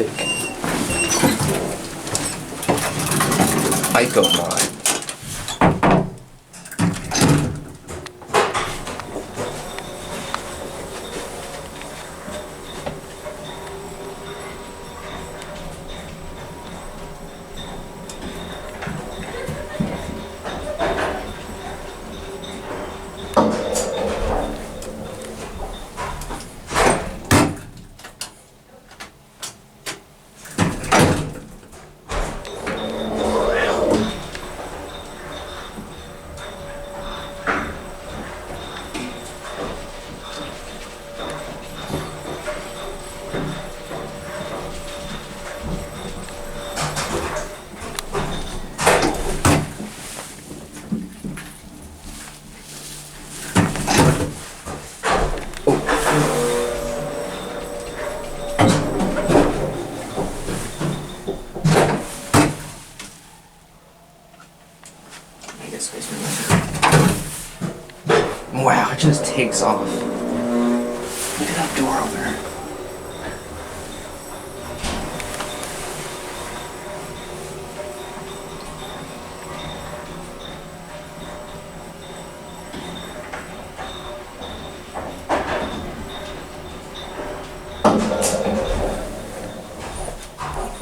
specific IECO mod. Wow, it just takes off. Look at that door opener.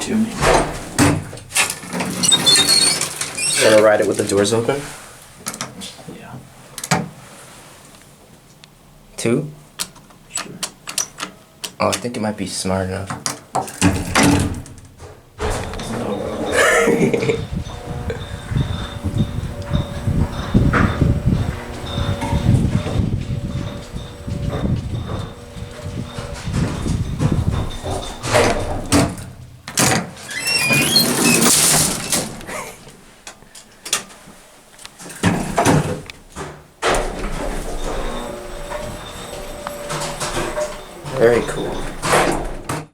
Too many. You wanna ride it with the doors open? Yeah. 2? Sure. Oh, I think it might be smart enough. Very cool.